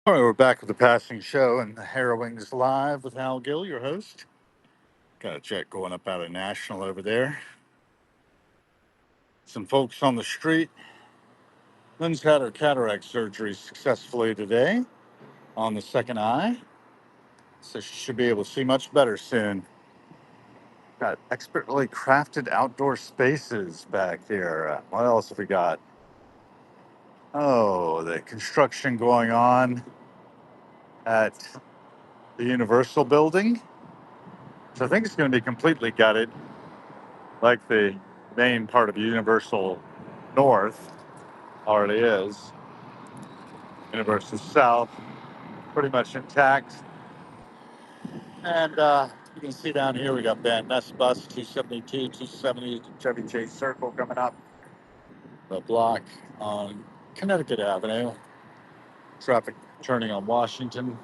All right, we're back with the passing show and the Harrowings Live with Hal Gill, your host. Got a jet going up out of National over there. Some folks on the street. Lynn's had her cataract surgery successfully today on the second eye, so she should be able to see much better soon. Got expertly crafted outdoor spaces back here. What else have we got? Oh, the construction going on at the Universal building. So I think it's going to be completely gutted, like the main part of Universal North already is. Universal South, pretty much intact. And you can see down here we got Van Ness Bus 272, 270 Chevy Chase Circle coming up. The block on Connecticut Avenue. Traffic turning on Washington,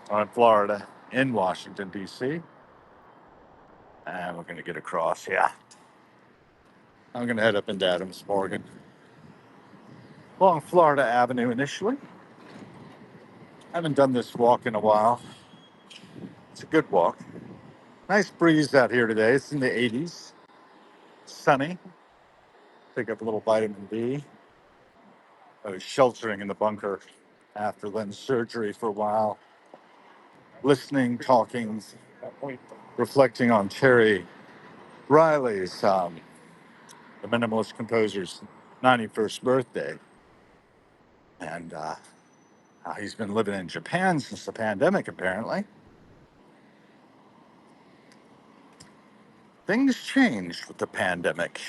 on Florida, in Washington, D.C. And we're going to get across, yeah. I'm going to head up into Adams Morgan. Along Florida Avenue initially. I haven't done this walk in a while. It's a good walk. Nice breeze out here today. It's in the 80s. Sunny. Pick up a little vitamin D. I was sheltering in the bunker after Lynn's surgery for a while, listening, talking, reflecting on Terry Riley's, the minimalist composer's 91st birthday. And how he's been living in Japan since the pandemic, apparently. Things changed with the pandemic.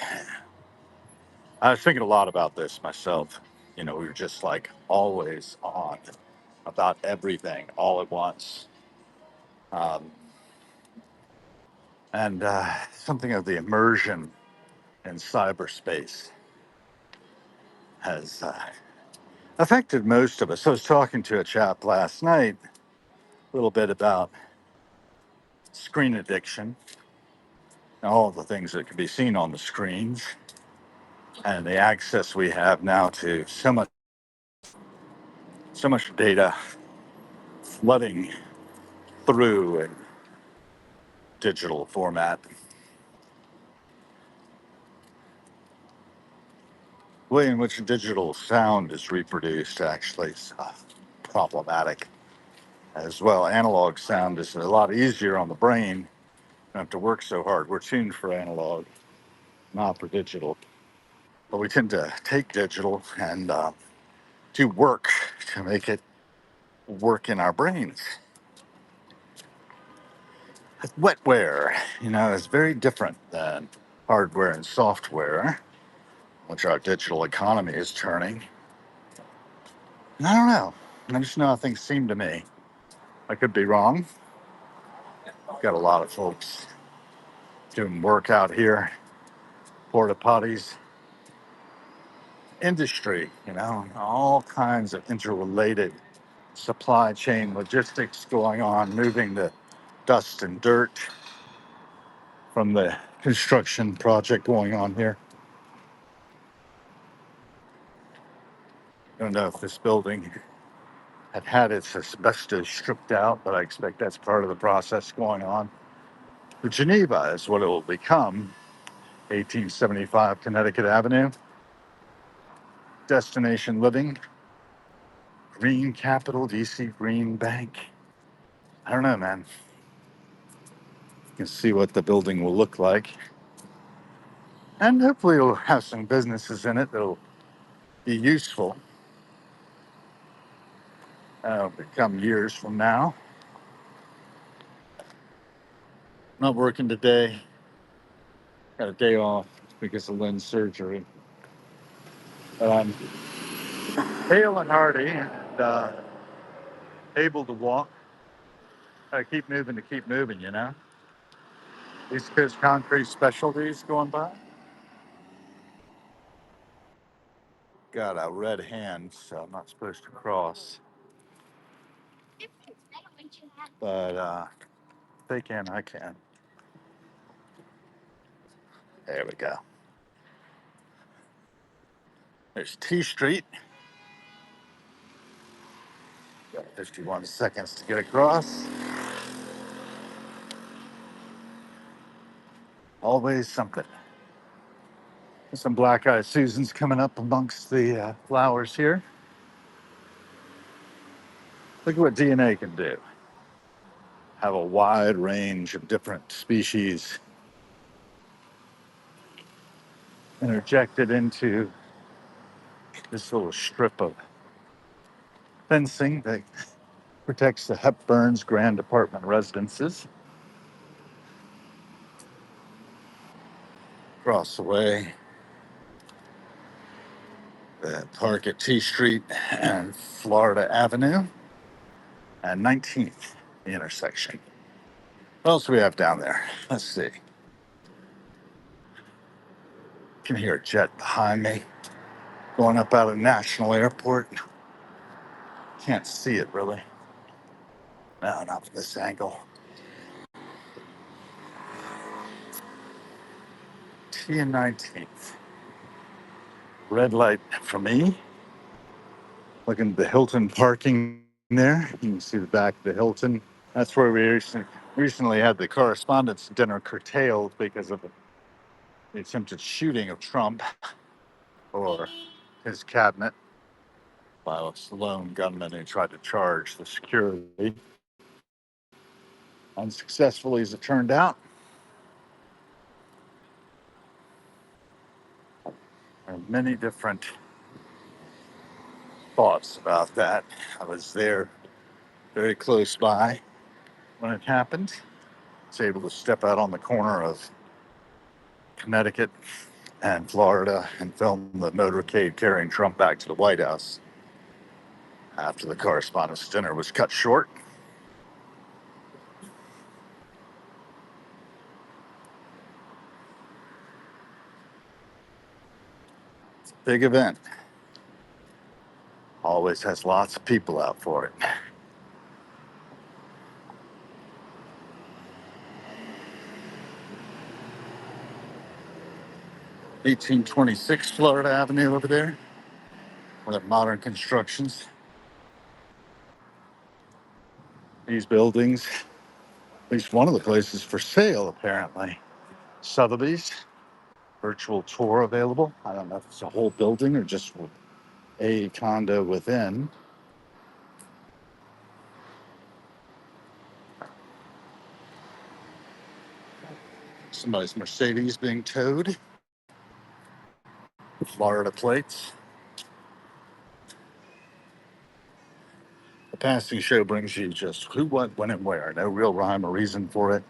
I was thinking a lot about this myself. You know, we were just like always on about everything all at once. Um, and something of the immersion in cyberspace has affected most of us. I was talking to a chap last night a little bit about screen addiction and all the things that can be seen on the screens and the access we have now to so much data flooding through in digital format. The way in which digital sound is reproduced actually is problematic as well. Analog sound is a lot easier on the brain. Don't have to work so hard. We're tuned for analog, not for digital. But we tend to take digital and do work to make it work in our brains. Wetware, is very different than hardware and software, which our digital economy is turning. And I don't know. I just know how things seem to me. I could be wrong. Got a lot of folks doing work out here, porta potties, industry, all kinds of interrelated supply chain logistics going on, moving the dust and dirt from the construction project going on here. I don't know if this building had its asbestos stripped out, but I expect that's part of the process going on. The Geneva is what it will become, 1875 Connecticut Avenue, destination living, green capital, DC Green Bank. I don't know, man. You can see what the building will look like. And hopefully it'll have some businesses in it that'll be useful come years from now. Not working today. Got a day off because of Lynn's surgery. But I'm hale and hearty and able to walk. I keep moving to keep moving. East Coast Concrete Specialties going by. Got a red hand, so I'm not supposed to cross. But if they can, I can. There we go. There's T Street. 51 seconds to get across. Always something. Some black-eyed Susans coming up amongst the flowers here. Look at what DNA can do. Have a wide range of different species interjected into this little strip of fencing that protects the Hepburn's Grand Apartment residences. Across the way, the park at T Street and Florida Avenue, and 19th, the intersection. What else do we have down there? Let's see. You can hear a jet behind me going up out of National Airport. Can't see it really. No, not from this angle. T and 19th. Red light for me. Looking at the Hilton parking there. You can see the back of the Hilton. That's where we recently had the correspondence dinner curtailed because of the attempted shooting of Trump or his cabinet by a lone gunman who tried to charge the security. Unsuccessfully, as it turned out. There are many different thoughts about that. I was there very close by when it happened. I was able to step out on the corner of Connecticut and Florida and film the motorcade carrying Trump back to the White House after the correspondence dinner was cut short. It's a big event. Always has lots of people out for it. 1826 Florida Avenue over there, with modern constructions. These buildings, at least one of the places for sale, apparently. Sotheby's, virtual tour available. I don't know if it's a whole building or just a condo within. Somebody's Mercedes being towed. Florida plates. The passing show brings you just who, what, when, and where. No real rhyme or reason for it.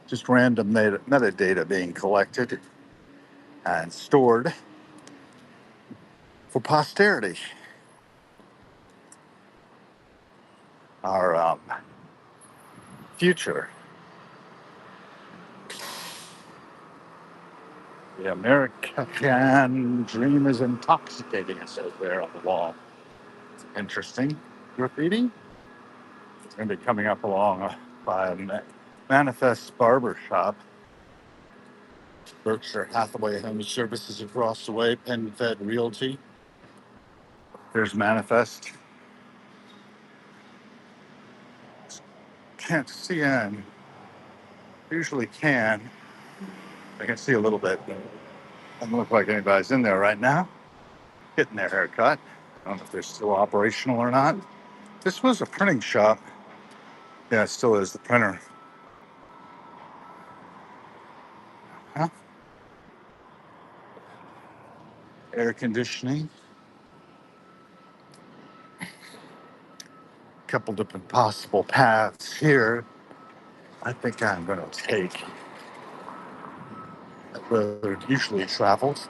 Just random metadata being collected and stored for posterity. Our future. The American dream is intoxicating, it says there on the wall. Interesting. Graffiti. It's going to be coming up along by a Manifest Barber Shop. Berkshire Hathaway Home Services across the way, Penn Fed Realty. There's Manifest. Can't see in. Usually can. I can see a little bit. Doesn't look like anybody's in there right now. Getting their hair cut. I don't know if they're still operational or not. This was a printing shop. Yeah, it still is the printer. Huh? Air conditioning. A couple different possible paths here. I think I'm going to take the road usually traveled.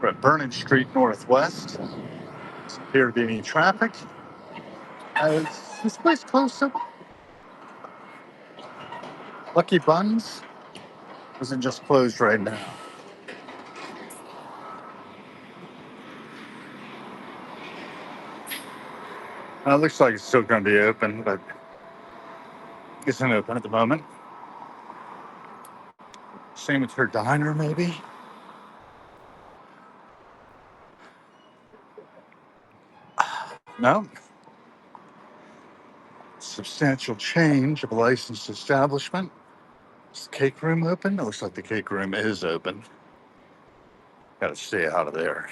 We're at Vernon Street Northwest. Doesn't appear to be any traffic. Is this place close to Lucky Buns? Or is it just closed right now? It looks like it's still going to be open, but it isn't open at the moment. Same with her diner, maybe. No, substantial change of a licensed establishment. Is the cake room open? It looks like the cake room is open. Got to stay out of there.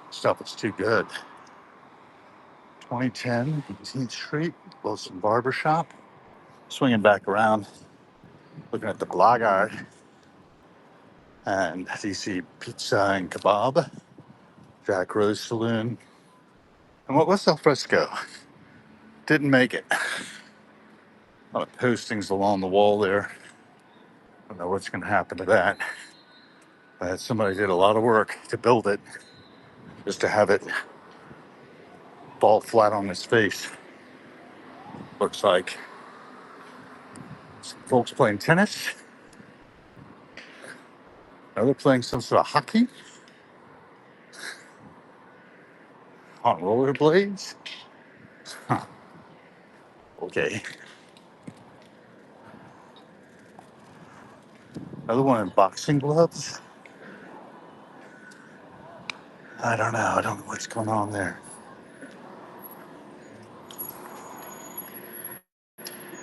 Stuff is too good. 2010 18th Street, Wilson Barbershop. Swinging back around, looking at the Blogger and DC Pizza and Kebab, Jack Rose Saloon. And what was Al Fresco? Didn't make it. A lot of postings along the wall there. Don't know what's going to happen to that. But somebody did a lot of work to build it just to have it fall flat on his face. Looks like some folks playing tennis. Now they're playing some sort of hockey on rollerblades. Huh. Okay. Another one in boxing gloves. I don't know. I don't know what's going on there.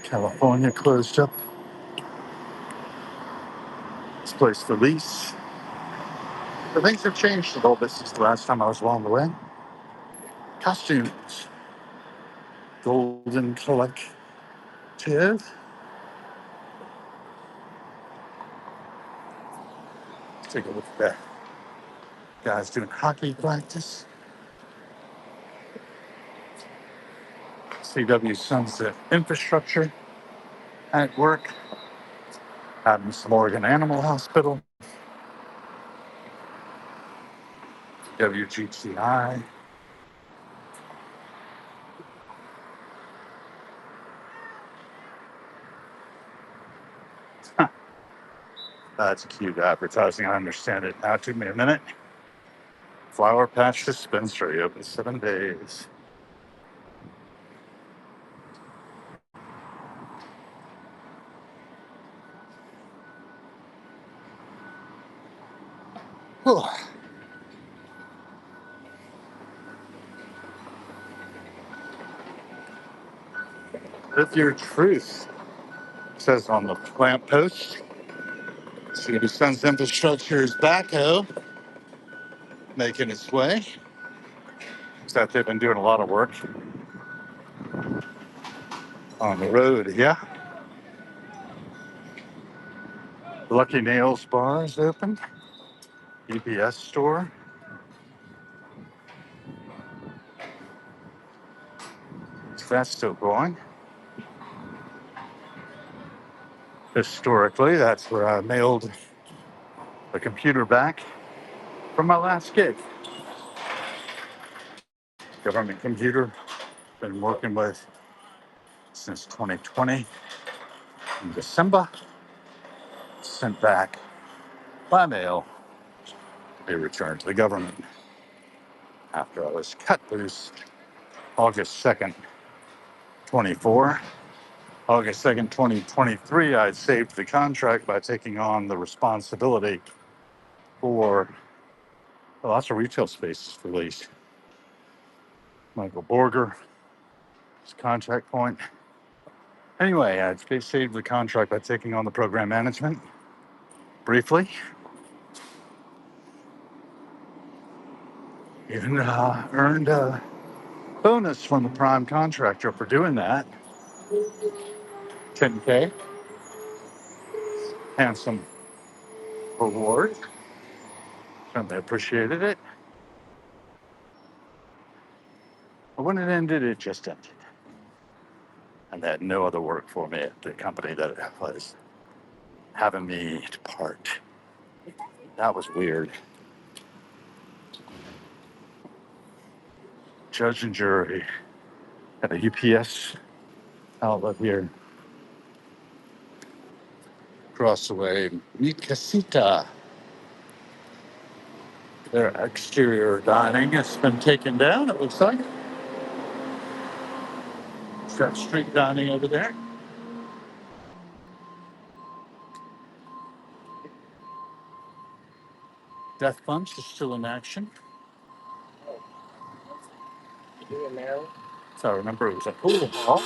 California closed up this place for lease. But things have changed a little bit since the last time I was along the way. Costumes. Golden Collective. Let's take a look at that. Guys doing hockey practice. CW Sunset Infrastructure at work. Adams Morgan Animal Hospital. WGCI. That's cute advertising. I understand it. Now it took me a minute. Flower Patch Dispensary open 7 days. Whew. If your truth says on the lamp post, CW Sun's Infrastructure's backhoe making its way. Looks like they've been doing a lot of work on the road. Yeah. Lucky Nails Bar is open. UPS store. So that's still going. Historically, that's where I mailed the computer back from my last gig. Government computer. Been working with since 2020 in December. Sent back by mail to be returned to the government after I was cut loose August 2nd, 24. August 2nd, 2023, I saved the contract by taking on the responsibility for lots of retail spaces for lease. Michael Borger, his contact point. Anyway, I saved the contract by taking on the program management briefly. Even earned a bonus from the prime contractor for doing that. 10K, handsome reward. Certainly appreciated it. But when it ended, it just ended. And they had no other work for me at the company that was having me depart. That was weird. Judge and jury at a UPS outlet here across the way. Mi casita. Their exterior dining has been taken down, it looks like. It's got street dining over there. Death Punch is still in action. So I remember it was a pool hall.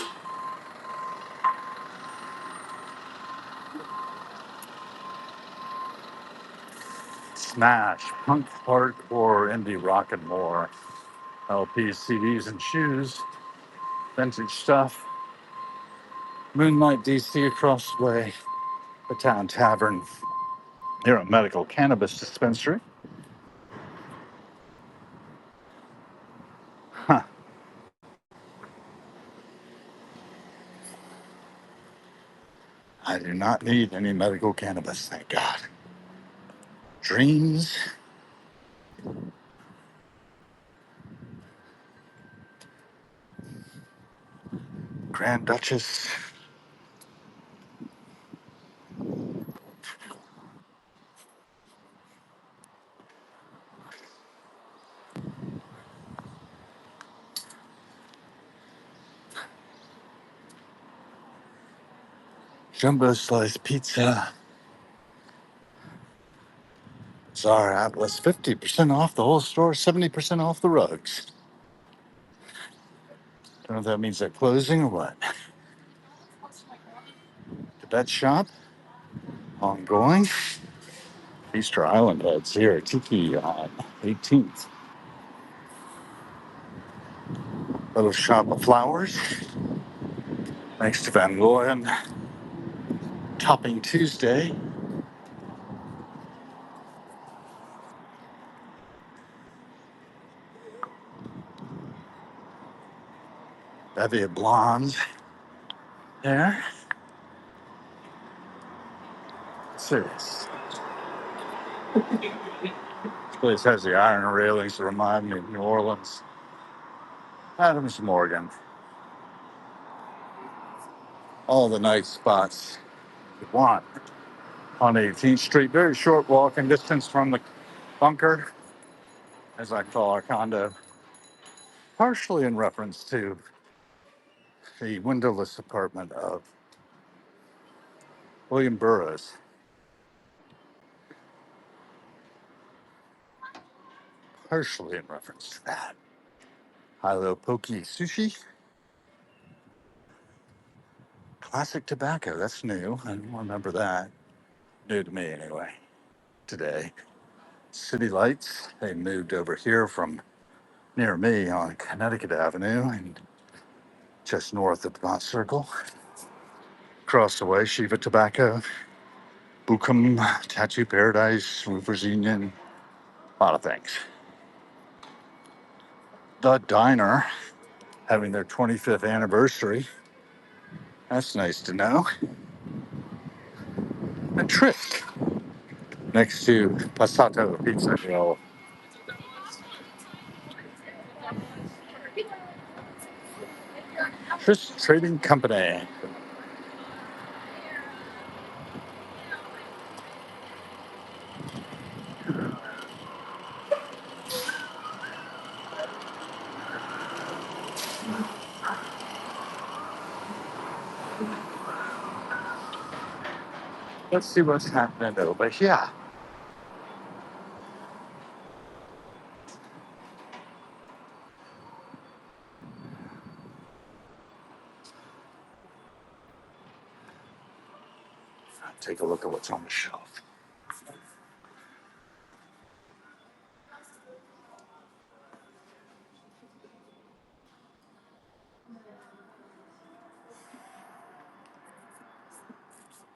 Smash, punk, hardcore, indie, rock and more. LPs, CDs, and shoes. Vintage stuff. Moonlight DC across the way. The Town Tavern. Here a medical cannabis dispensary. Huh. I do not need any medical cannabis, thank God. Dreams. Grand Duchess. Jumbo Slice Pizza. Czar Atlas. 50% off the whole store, 70% off the rugs. Don't know if that means they're closing or what. Tibet shop. Ongoing. Easter Island heads here. Tiki on 18th. Little shop of flowers. Thanks to Van Goyen. Topping Tuesday. Bevy of blondes there. Serious. This place has the iron railings that remind me of New Orleans. Adams Morgan. All the nice spots you want on 18th Street. Very short walking distance from the bunker, as I call our condo, partially in reference to the windowless apartment of William Burroughs. Partially in reference to that. Hilo Poke Sushi. Classic tobacco. That's new. I don't remember that. New to me anyway. Today. City Lights. They moved over here from near me on Connecticut Avenue and just north of the Mott Circle. Across the way, Shiva Tobacco, Bukum, Tattoo Paradise, Roofers Union, a lot of things. The Diner, having their 25th anniversary. That's nice to know. And Tryst, next to Passato Pizza Grill. Tryst Trading Company. Let's see what's happening over here. Take a look at what's on the shelf.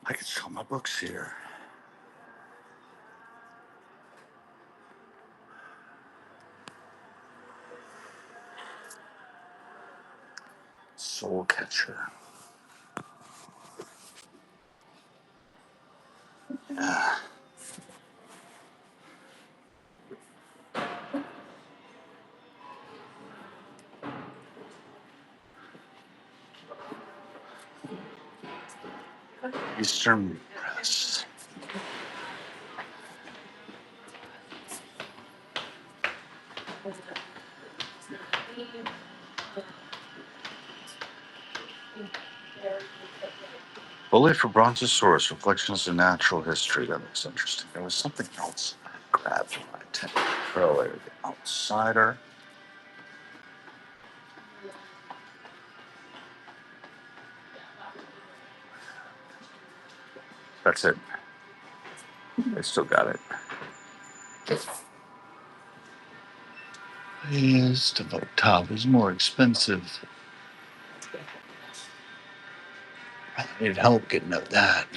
I can sell my books here. Soul Catcher. Yeah. Eastern Press. Bully for Brontosaurus, Reflections in Natural History. That looks interesting. There was something else that grabbed my attention earlier. The Outsider. That's it. I still got it. Yes, the top is more expensive. I need help getting up that.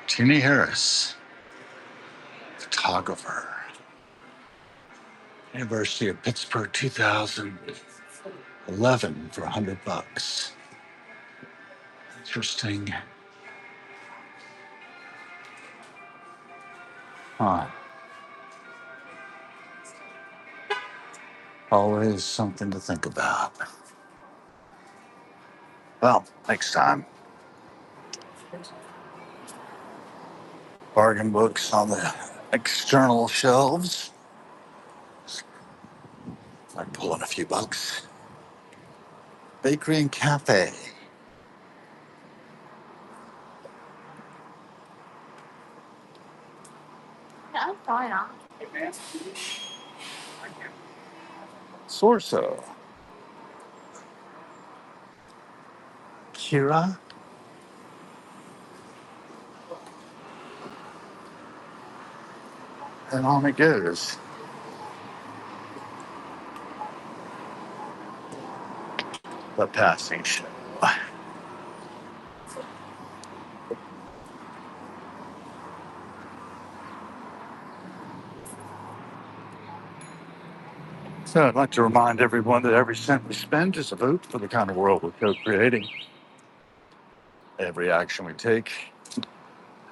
Jeannie Harris, photographer. University of Pittsburgh, 2011 for $100. Interesting. Huh. Always something to think about. Well, next time. Bargain books on the external shelves. I'm pulling a few bucks. Bakery and cafe. Sorso. Kira. And on it goes. The passing show. So I'd like to remind everyone that every cent we spend is a vote for the kind of world we're co-creating. Every action we take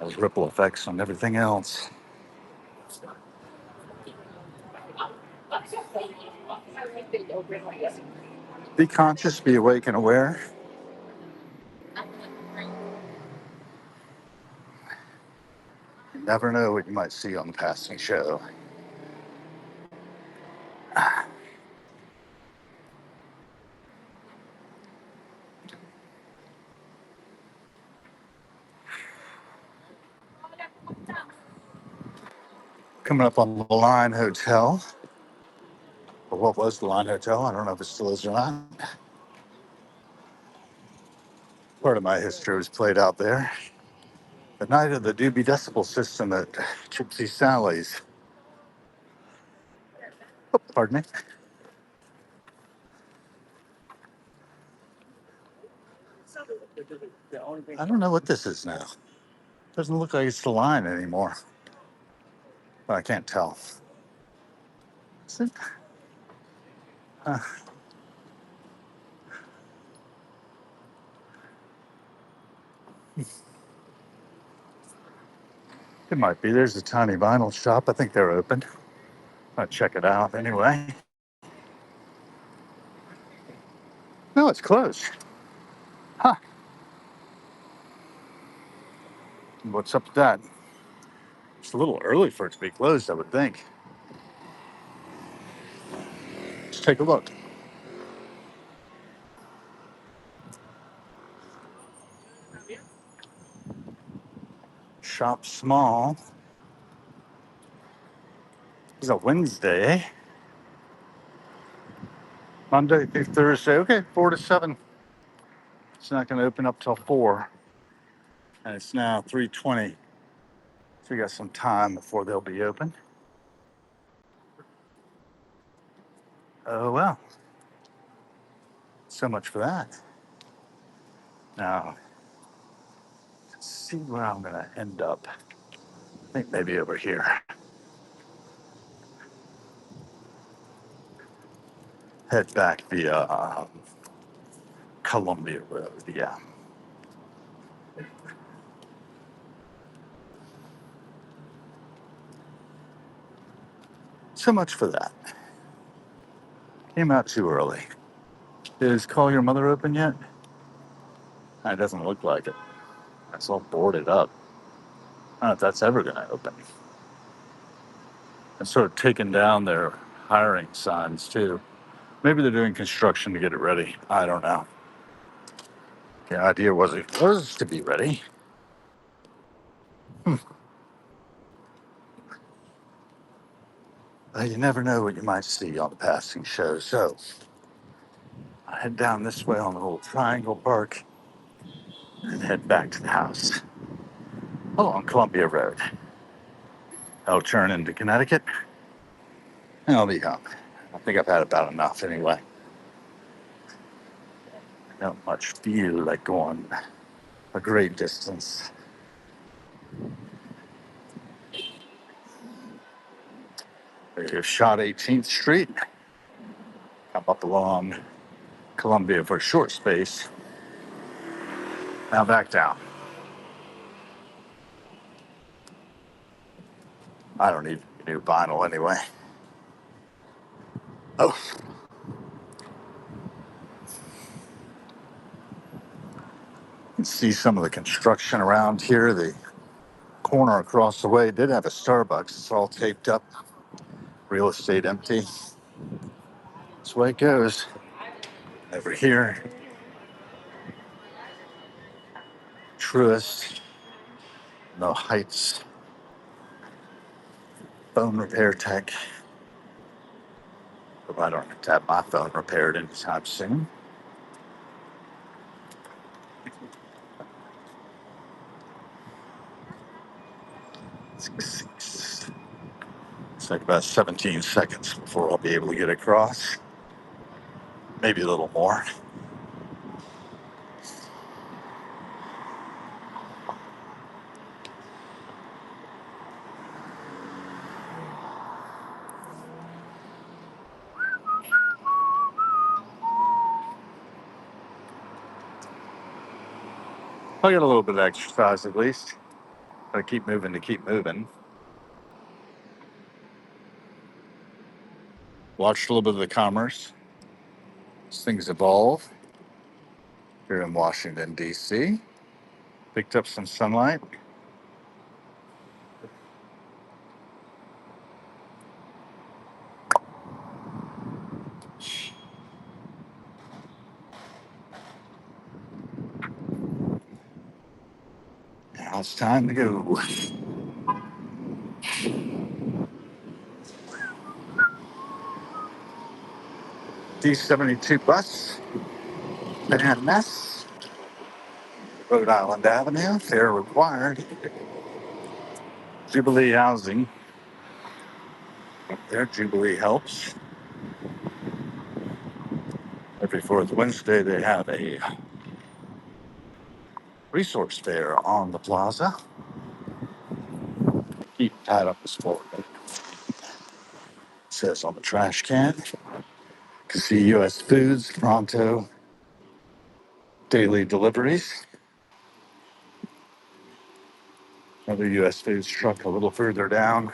has ripple effects on everything else. Be conscious, be awake and aware. You never know what you might see on the passing show. Coming up on the Line Hotel, or what was the Line Hotel? I don't know if it still is or not. Part of my history was played out there. The night of the Doobie Decibel system at Gypsy Sally's. Oh, pardon me. I don't know what this is now. Doesn't look like it's the line anymore. But I can't tell. Is it? Uh, it might be. There's a tiny vinyl shop. I think they're open. I'll check it out anyway. No, it's closed. Huh. What's up with that? It's a little early for it to be closed, I would think. Let's take a look. Shop small. It's a Wednesday. Monday through Thursday. Okay, 4 to 7. It's not going to open up till 4. And it's now 3:20. So we got some time before they'll be open. Oh, well. So much for that. Now, let's see where I'm going to end up. I think maybe over here. Head back via Columbia Road. Yeah. So much for that. Came out too early. Is Call Your Mother open yet? It doesn't look like it. It's all boarded up. I don't know if that's ever going to open. And sort of taken down their hiring signs too. Maybe they're doing construction to get it ready. I don't know. The idea was it was to be ready. You never know what you might see on the passing show. So I head down this way on the little triangle park and head back to the house along Columbia Road. I'll turn into Connecticut and I'll be home. I think I've had about enough anyway. I don't much feel like going a great distance. Here's shot 18th Street. Come up along Columbia for a short space. Now back down. I don't need new vinyl anyway. Oh, you can see some of the construction around here. The corner across the way did have a Starbucks. It's all taped up, real estate empty. That's the way it goes. Over here, Truist, No Heights, phone repair tech. Hope I don't have to have my phone repaired anytime soon. It's like about 17 seconds before I'll be able to get across. Maybe a little more. I'll get a little bit of exercise at least. Gotta keep moving to keep moving. Watched a little bit of the commerce as things evolve here in Washington, D.C. Picked up some sunlight. Now it's time to go. D72 bus, Van Ness, Rhode Island Avenue, fare required. Jubilee Housing, there, Jubilee helps. Every fourth Wednesday, they have a resource fair on the plaza. Keep tied up this floor. It says on the trash can. You can see U.S. Foods, Pronto, daily deliveries. Another U.S. Foods truck a little further down.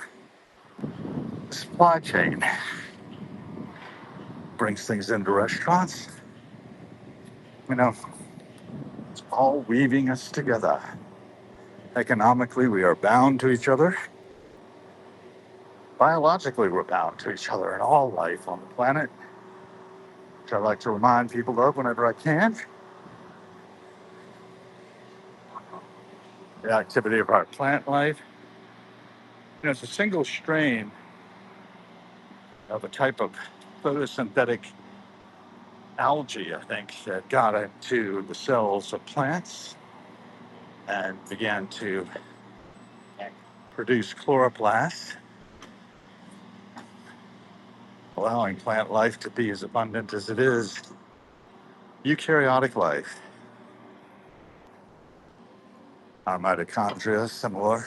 The supply chain brings things into restaurants. You know, it's all weaving us together. Economically, we are bound to each other. Biologically, we're bound to each other and all life on the planet, which I like to remind people of whenever I can. The activity of our plant life. It's a single strain of a type of photosynthetic algae, I think, that got into the cells of plants and began to produce chloroplasts, allowing plant life to be as abundant as it is. Eukaryotic life. Our mitochondria, similar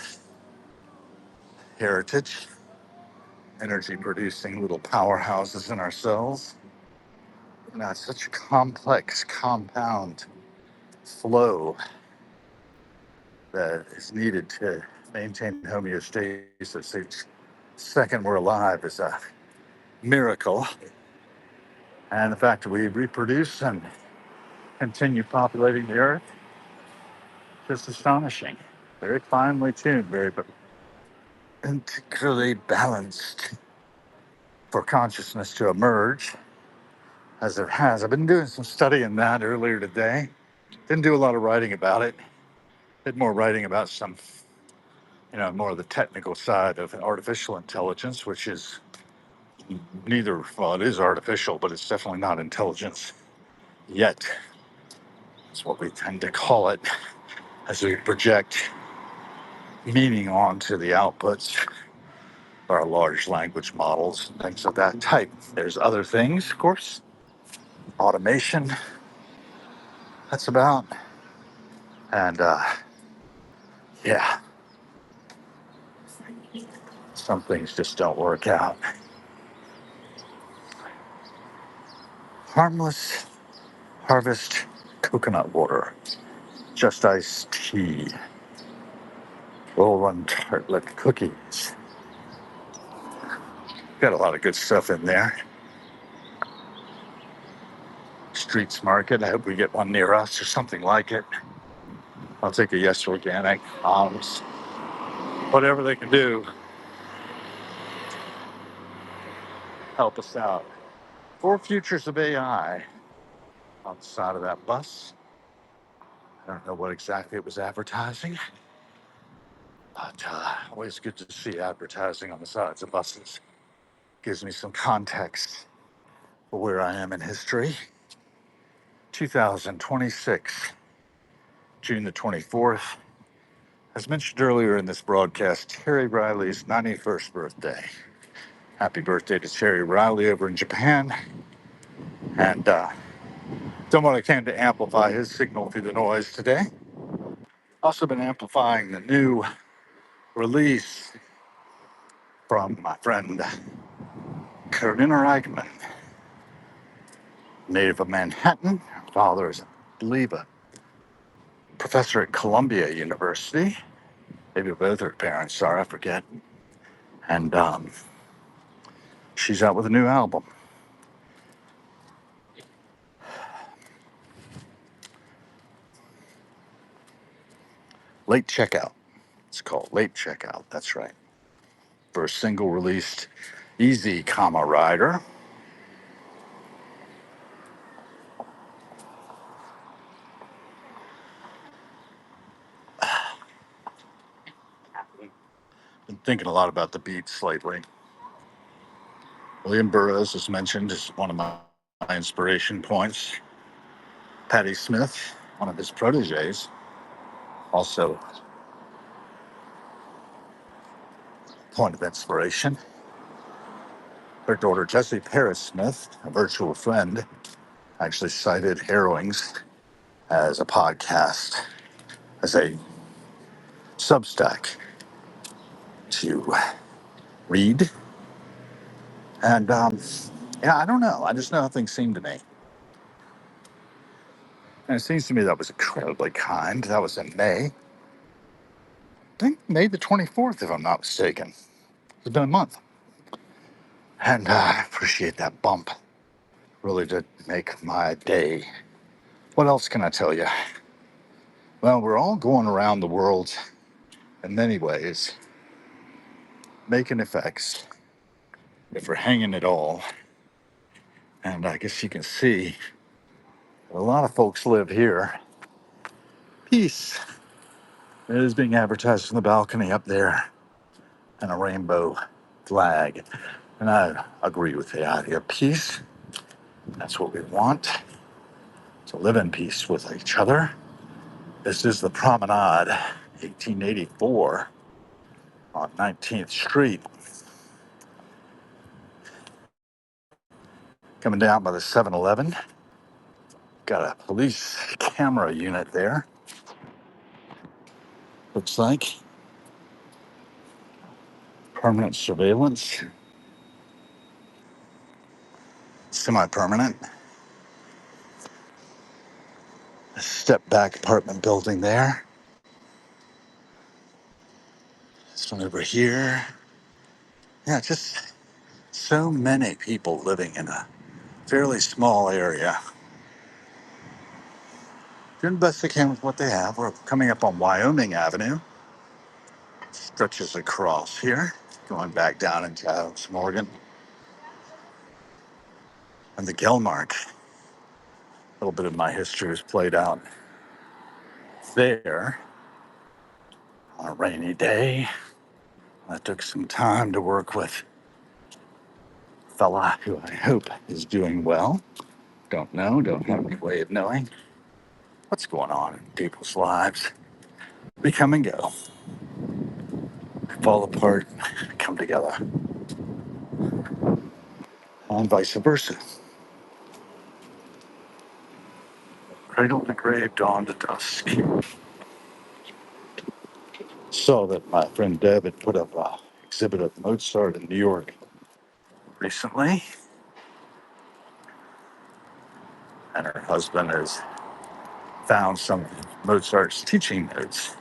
heritage, energy producing little powerhouses in our cells. It's such a complex, compound flow that is needed to maintain homeostasis. Each second we're alive is a miracle. And the fact that we reproduce and continue populating the earth, just astonishing. Very finely tuned, very but integrally balanced for consciousness to emerge as it has. I've been doing some study in that earlier today. Didn't do a lot of writing about it. Did more writing about more of the technical side of artificial intelligence, which is neither, well, it is artificial, but it's definitely not intelligence yet. It's what we tend to call it as we project meaning onto the outputs, our large language models and things of that type. There's other things, of course, automation, that's about. And yeah, some things just don't work out. Harmless harvest coconut water, just iced tea, roll run tartlet cookies. Got a lot of good stuff in there. Streets Market, I hope we get one near us or something like it. I'll take a Yes Organic. Whatever they can do, help us out. For Futures of AI on the side of that bus. I don't know what exactly it was advertising, but always good to see advertising on the sides of buses. Gives me some context for where I am in history. 2026, June the 24th. As mentioned earlier in this broadcast, Terry Riley's 91st birthday. Happy birthday to Terry Riley over in Japan. And done what I can to amplify his signal through the noise today. Also been amplifying the new release from my friend Karina Reichman, native of Manhattan. Her father is, I believe, a professor at Columbia University. Maybe both her parents are, I forget. And she's out with a new album. Late Checkout. It's called Late Checkout. That's right. First single released, Easy, Rider. Been thinking a lot about the beats lately. William Burroughs, as mentioned, is one of my inspiration points. Patti Smith, one of his proteges, also point of inspiration. Her daughter, Jessie Paris Smith, a virtual friend, actually cited Harrowings as a podcast, as a Substack to read. And yeah, I don't know. I just know how things seem to me. And it seems to me that was incredibly kind. That was in May. I think May the 24th, if I'm not mistaken. It's been a month. And I appreciate that bump. Really did make my day. What else can I tell you? Well, we're all going around the world in many ways, making effects if we're hanging it all. And I guess you can see a lot of folks live here. Peace. It is being advertised from the balcony up there, and a rainbow flag. And I agree with the idea of peace. That's what we want, to live in peace with each other. This is the Promenade, 1884 on 19th Street. Coming down by the 7-Eleven. Got a police camera unit there. Looks like permanent surveillance, semi-permanent. A step back apartment building there. This one over here. Yeah, just so many people living in a fairly small area. Doing the best they can with what they have. We're coming up on Wyoming Avenue. Stretches across here, going back down into Adams Morgan. And the Gelmark. A little bit of my history was played out there on a rainy day. I took some time to work with fella who I hope is doing well. Don't know, don't have any way of knowing what's going on in people's lives. We come and go, fall apart, come together, and vice versa. Cradle to grave, dawn to dusk. Saw that my friend Deb had put up a exhibit of Mozart in New York recently, and her husband has found some of Mozart's teaching notes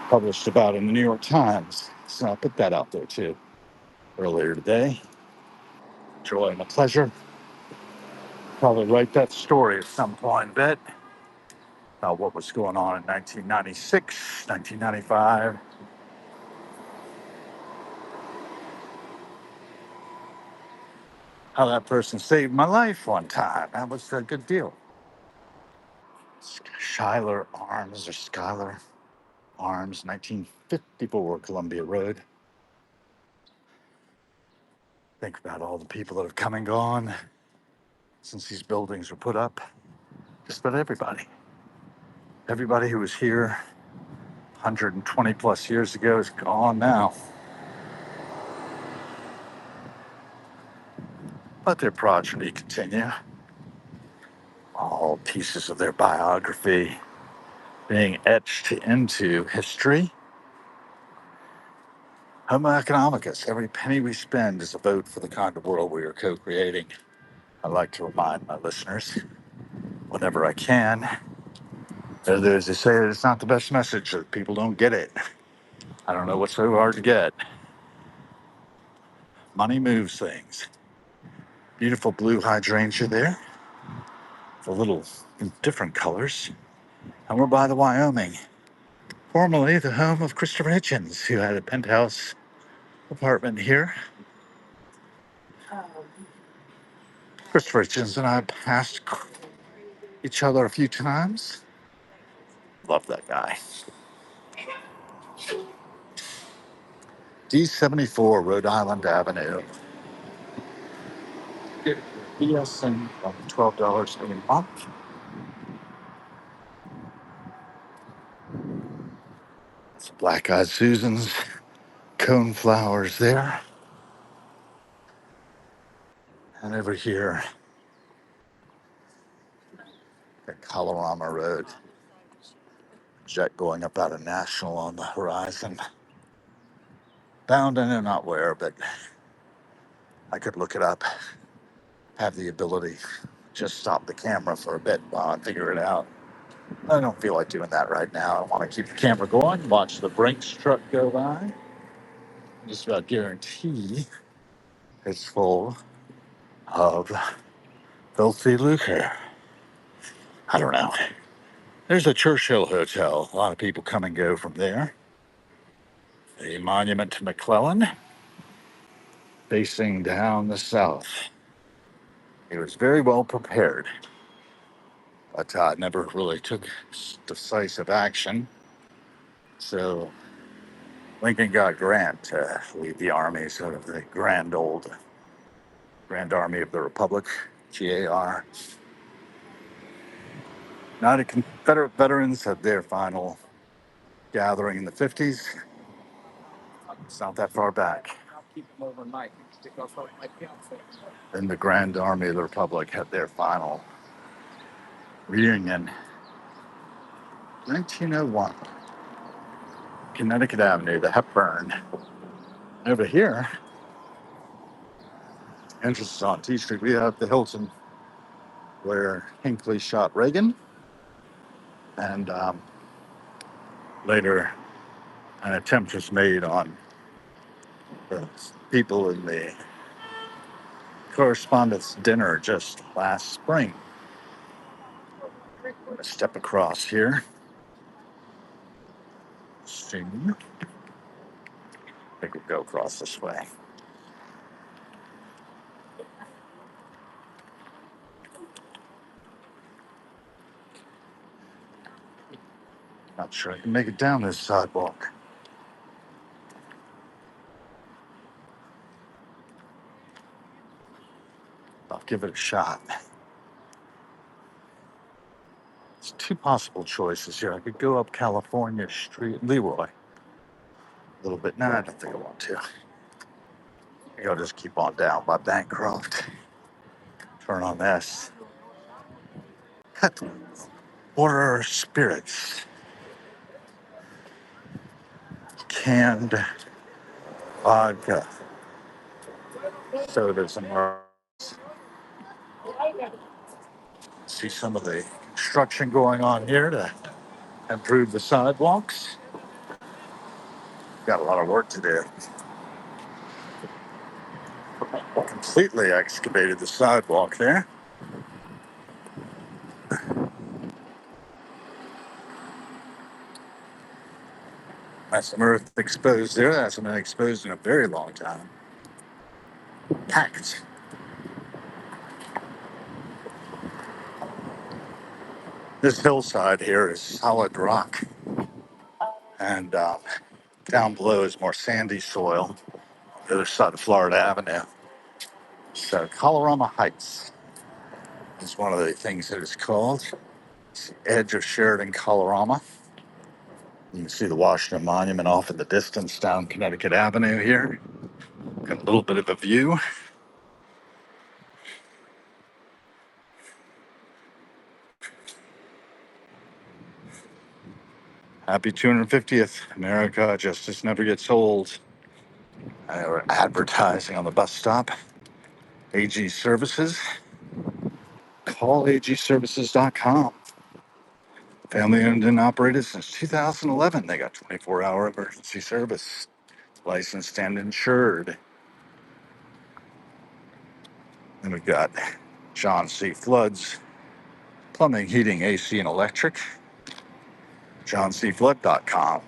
published about in the New York Times. So I put that out there too earlier today. Joy and a pleasure. Probably write that story at some point, bet, about what was going on in 1996, 1995. How that person saved my life one time. That was a good deal. Schuyler Arms or Schuyler Arms, 1954, Columbia Road. Think about all the people that have come and gone since these buildings were put up. Just about everybody. Everybody who was here 120 plus years ago is gone now. But their progeny continue. All pieces of their biography being etched into history. Homo economicus, every penny we spend is a vote for the kind of world we are co-creating. I like to remind my listeners, whenever I can, that as they say, it's not the best message, that people don't get it. I don't know what's so hard to get. Money moves things. Beautiful blue hydrangea there, a little in different colors. And we're by the Wyoming, formerly the home of Christopher Hitchens, who had a penthouse apartment here. Christopher Hitchens and I passed each other a few times. Love that guy. D74 Rhode Island Avenue. BSN $12 a month. It's Black Eyed Susans, cone flowers there. And over here at Colorama Road, jet going up out of National on the horizon. Bound I know not where, but I could look it up, have the ability, just stop the camera for a bit while I figure it out. I don't feel like doing that right now. I want to keep the camera going, watch the Brinks truck go by. Just about guarantee it's full of filthy lucre. I don't know. There's a Churchill Hotel. A lot of people come and go from there. A monument to McClellan facing down the south. He was very well prepared, but never really took decisive action. So Lincoln got Grant to lead the army, sort of the Grand Army of the Republic, GAR. United Confederate veterans had their final gathering in the 50s. It's not that far back. Then the Grand Army of the Republic had their final reunion. 1901, Connecticut Avenue, the Hepburn. Over here, entrance on T Street, we have the Hilton where Hinckley shot Reagan, and later an attempt was made on the people in the correspondence dinner just last spring. I'm going to step across here soon. I think we'll go across this way. Not sure I can make it down this sidewalk. give it a shot. There's two possible choices here. I could go up California Street, Leroy, a little bit. No, I don't think I want to. I think I'll just keep on down by Bancroft. Turn on this. Cut water spirits, canned vodka, sodas, and more. See some of the construction going on here to improve the sidewalks. Got a lot of work to do. Completely excavated the sidewalk there. That's some earth exposed there. That hasn't been exposed in a very long time. Packed. This hillside here is solid rock, and down below is more sandy soil. The other side of Florida Avenue. So Colorama Heights is one of the things that it's called. It's the edge of Sheridan, Colorama. You can see the Washington Monument off in the distance down Connecticut Avenue here. Got a little bit of a view. Happy 250th, America. Justice never gets old. We're advertising on the bus stop. AG Services. Call agservices.com. Family owned and operated since 2011. They got 24-hour emergency service. Licensed and insured. And we've got John C. Floods, plumbing, heating, AC, and electric. JohnCFlood.com.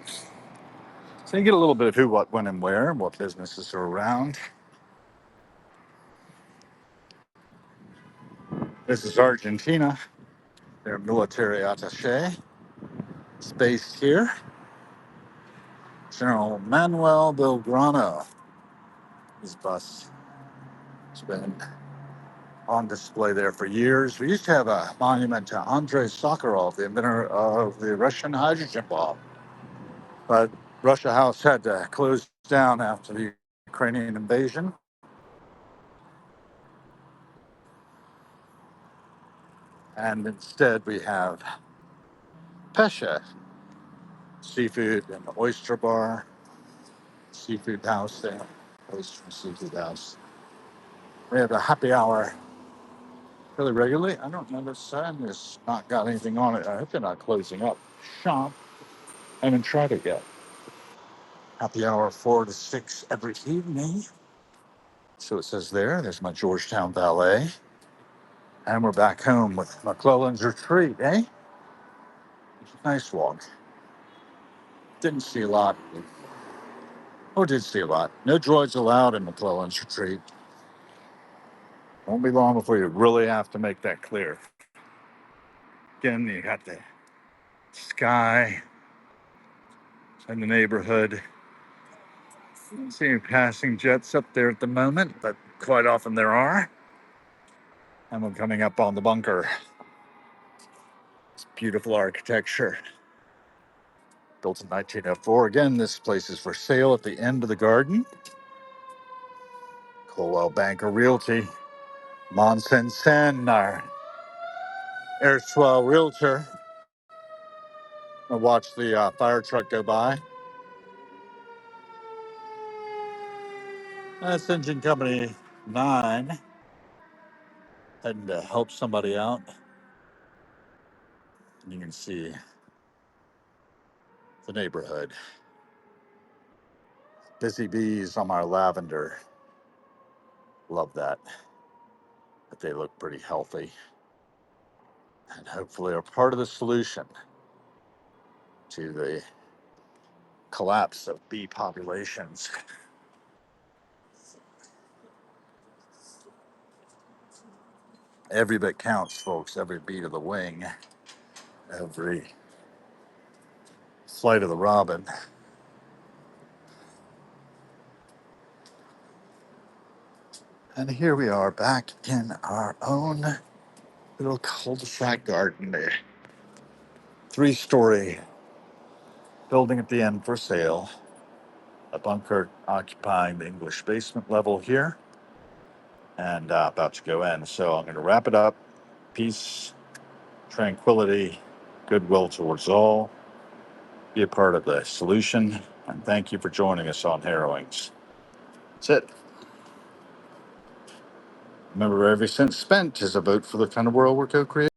So you get a little bit of who, what, when, and where, and what businesses are around. This is Argentina. Their military attaché is based here. General Manuel Belgrano. His bus has been on display there for years. We used to have a monument to Andrei Sakharov, the inventor of the Russian hydrogen bomb. But Russia House had to close down after the Ukrainian invasion. And instead we have Pesha, seafood and oyster bar, seafood house there, oyster and seafood house. We have a happy hour really regularly. I don't know, this sign has not got anything on it. I hope they're not closing up shop. I haven't tried it yet. Happy hour 4 to 6 every evening. So it says there. There's my Georgetown Ballet. And we're back home with McClellan's Retreat, eh? Nice walk. Didn't see a lot. Oh, did see a lot. No droids allowed in McClellan's Retreat. Won't be long before you really have to make that clear. Again, you got the sky in the neighborhood. Don't see any passing jets up there at the moment, but quite often there are. And we're coming up on the bunker. It's beautiful architecture. Built in 1904. Again, this place is for sale at the end of the garden. Colwell Banker Realty. Monsen Sen, our erstwhile realtor. I watched the fire truck go by. That's engine company 9. Heading to help somebody out. And you can see the neighborhood. Busy bees on my lavender. Love that. But they look pretty healthy. And hopefully are part of the solution to the collapse of bee populations. Every bit counts, folks. Every beat of the wing. Every flight of the robin. And here we are back in our own little cul-de-sac garden there. 3-story building at the end for sale. A bunker occupying the English basement level here. And about to go in. So I'm going to wrap it up. Peace, tranquility, goodwill towards all. Be a part of the solution. And thank you for joining us on Harrowings. That's it. Remember, every cent spent is a vote for the kind of world we're co-creating.